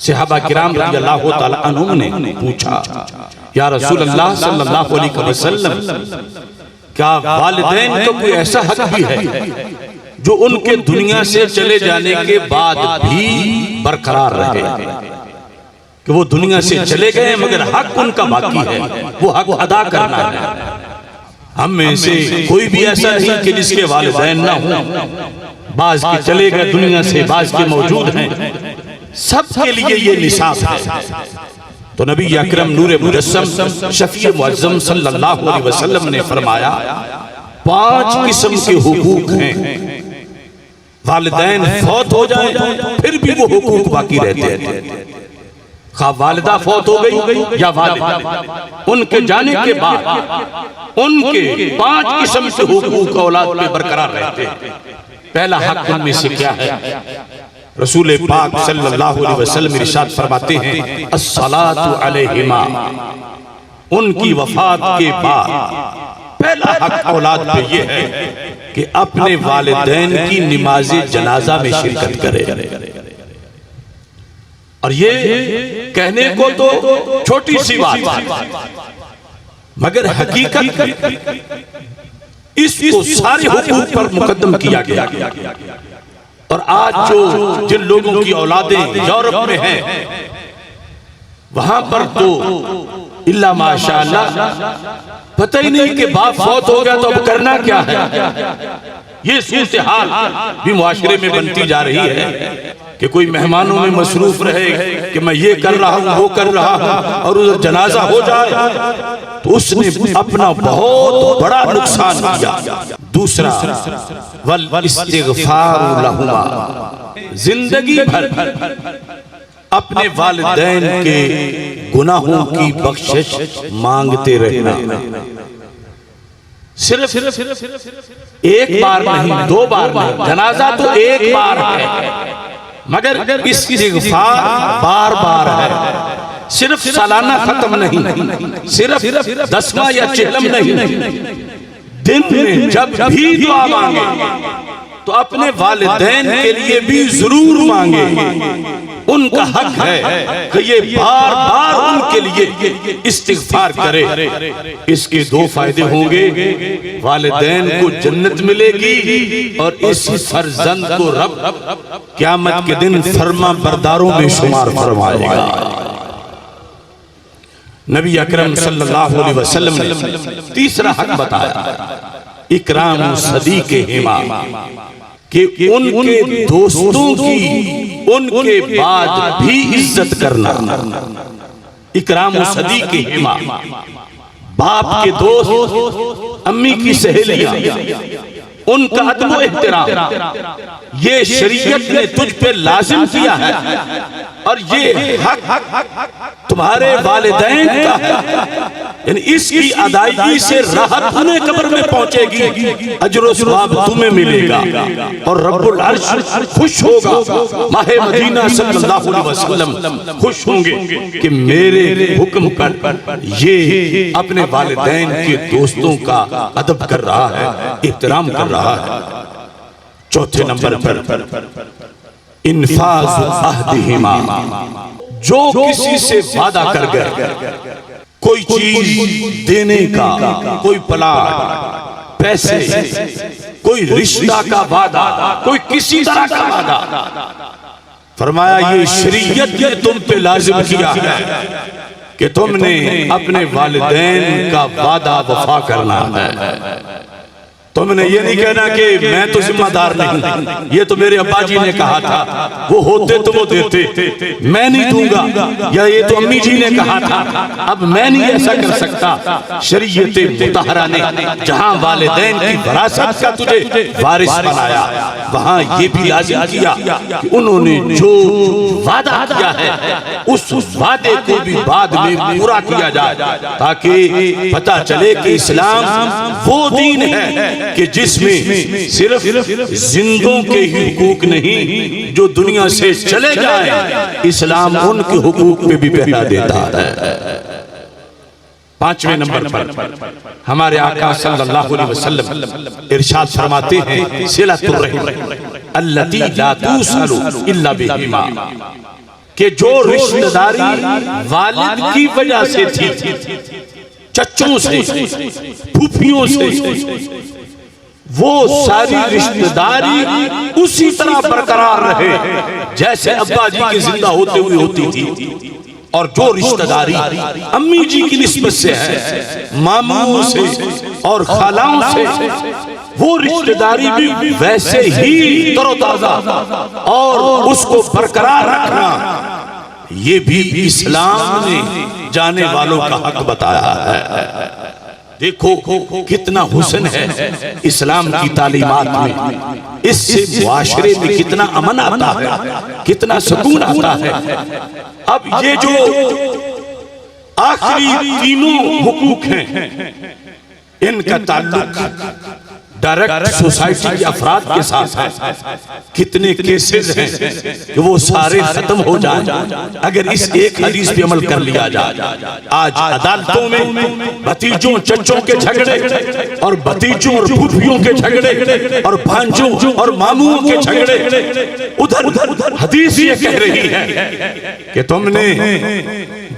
सहाबा किराम रज़ियल्लाहु ताला अन्हुम ने पूछा, या रसूल अल्लाह सल्लल्लाहु अलैहि वसल्लम, क्या वालिदैन का कोई ऐसा हक भी है जो उनके दुनिया से चले जाने के बाद भी बरकरार रहे, कि वो दुनिया से चले गए मगर हक उनका बाकी है, वो हक अदा करना है। हम में से कोई भी ऐसा नहीं कि जिसके वालिदैन ना हो, बाज के चले गए दुनिया से, बाज के मौजूद हैं, सबके लिए ये निसाब है। तो नबी अकरम नूरे मुजस्सम शफीए मुअज़्ज़म सल्लल्लाहु अलैहि वसल्लम ने फरमाया, 5 किस्म के हुकूक हैं। वालिदैन फौत हो जाए फिर भी वो हुकूक बाकी रहते हैं। खा वालिदा फौत हो गई या वालिद, उनके जाने के बाद उनके 5 किस्म के हुकूक औलाद पे बरकरार रहते हैं। पहला हक उनमें से क्या है? रसूल पाक सल्लल्लाहु अलैहि वसल्लम इरशाद फरमाते हैं, अस्सलातु अलैहिमा, उनकी वफात के बाद पहला हक औलाद पे ये है कि अपने वालिदैन की नमाज़े जनाजा में शिरकत करे। और ये कहने को तो छोटी सी बात, मगर हकीकत इसको सारे हुकूक पर मुकद्दम किया गया। और आज जो जिन लोगों की औलादें यूरोप में हैं, वहां पर तो इल्ला माशाअल्लाह पता ही नहीं कि बाप फौत हो गया तो अब करना क्या है। ये सूरत हाल भी मुआशरे में बनती जा रही है कि कोई मेहमानों में मसरूफ रहे कि मैं ये कर रहा हूँ, वो कर रहा हूँ, और उधर जनाजा हो जाए तो उसने अपना बहुत बड़ा नुकसान किया। दूसरा, वल इस्तिग़फ़ारु लहुमा, जिंदगी भर अपने वालिदैन के गुनाहों की बख्शिश मांगते रहना। सिर्फ एक बार नहीं, 2 बार नहीं, जनाजा तो एक बार है, मगर इस्तिग़फ़ार बार बार है। सिर्फ सालाना खत्म नहीं, सिर्फ 10वां या 40वां नहीं, दिन में जब भी दुआ मांगे तो अपने वालिदैन के लिए भी जरूर मांगे। उनका हक है कि ये बार बार उनके लिए इस्तिग़फ़ार करे। इसके 2 फायदे होंगे, वालिदैन को जन्नत मिलेगी और इस फर्जंद को रब क़यामत के दिन फरमा बरदारों में शुमार फरमाएगा। नबी अकरम सल्लल्लाहु अलैहि वसल्लम ने तीसरा हक बताया, इकराम सदीक़िहिमा, कि उनके दोस्तों की उनके बाद भी इज्जत करना। इकराम सदीक़िहिमा, बाप के दोस्त, अम्मी की सहेलियां, उनका अदब व एहतराम ये शरीयत ने तुझ पे लाजिम किया है, और ये हक तुम्हारे वालिदैन का है। यानी इसकी अदायगी से राहत उन्हें कब्र में पहुंचेगी, अजर व सवाब तुम्हें मिलेगा, और रब्बुल अर्श खुश होगा। माहे मदीना सल्लल्लाहु अलैहि वसल्लम खुश होंगे कि मेरे हुक्म पर ये अपने वालिदैन के दोस्तों का अदब कर रहा है, एहतराम कर रहा है। चौथे नंबर पर इन्फाज़ु अहदिहिमा, जो किसी से वादा कर गए कोई चीज देने का, कोई प्लाट, पैसे, कोई रिश्ता का वादा, कोई किसी तरह का वादा, फरमाया ये शरीयत ने तुम पे लाजिम किया है कि तुमने अपने वालिदैन का वादा वफा करना है। तुमने ये नहीं कहना कि मैं तो जिम्मेदार नहीं, ये तो मेरे अब्बा जी ने कहा था, वो होते तो वो देते, मैं नहीं दूंगा, या ये तो अम्मी जी ने कहा था, अब मैं नहीं ऐसा कर सकता। शरीयत मुतहरा ने जहां वालिदैन की विरासत का तुझे वारिस बनाया, वहां ये भी लाज़िम किया कि उन्होंने जो वादा किया है उस वादे को भी बाद में पूरा किया जाए, ताकि पता चले कि इस्लाम वो दीन है कि जिसमें सिर्फ जिंदों के ही हुकूक नहीं, जो दुनिया से चले जाए इस्लाम उनके हुकूक पे भी पहरा देता है। 5वें नंबर पर हमारे आका सल्लल्लाहु अलैहि वसल्लम इरशाद फरमाते हैं, सिलतुर रहम अल्लती ला तुसलु इल्ला बिहिमा, कि जो रिश्तेदारी वालिद की वजह से थी, चच्चों से, फूफियों से, वो सारी रिश्तेदारी उसी तरह बरकरार रहे जैसे अब्बा जी के जिंदा होते हुए होती थी। और जो रिश्तेदारी अम्मी जी की निस्बत से है, मामूओं से और खालाओं से, वो रिश्तेदारी भी वैसे ही तरोताजा और उसको बरकरार रखना, ये भी इस्लाम ने जाने वालों का हक बताया है। देखो कितना हुस्न है इस्लाम की तालीमात में, इससे मुआशरे में कितना अमन आता है, कितना सुकून आता है। अब ये जो आखिरी तीनों हुकूक हैं, इनका ताल्लुक डायरेक्ट सोसाइटी के अफराद के साथ है। कितने केसेस हैं कि वो सारे खत्म हो जाए अगर इस एक हदीस पे अमल कर लिया जाए। आज अदालतों में भतीजों चच्चों के झगड़े और भतीजों और फूफियों के झगड़े और भांजों और मामूओं के झगड़े, उधर हदीस ये कह रही है कि तुमने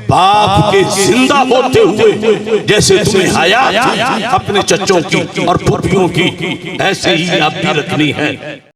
बाप के जिंदा होते हुए जैसे तुम्हें हयात थी अपने चच्चों की और फूफियों की, ऐसे ही आप भी रखनी है।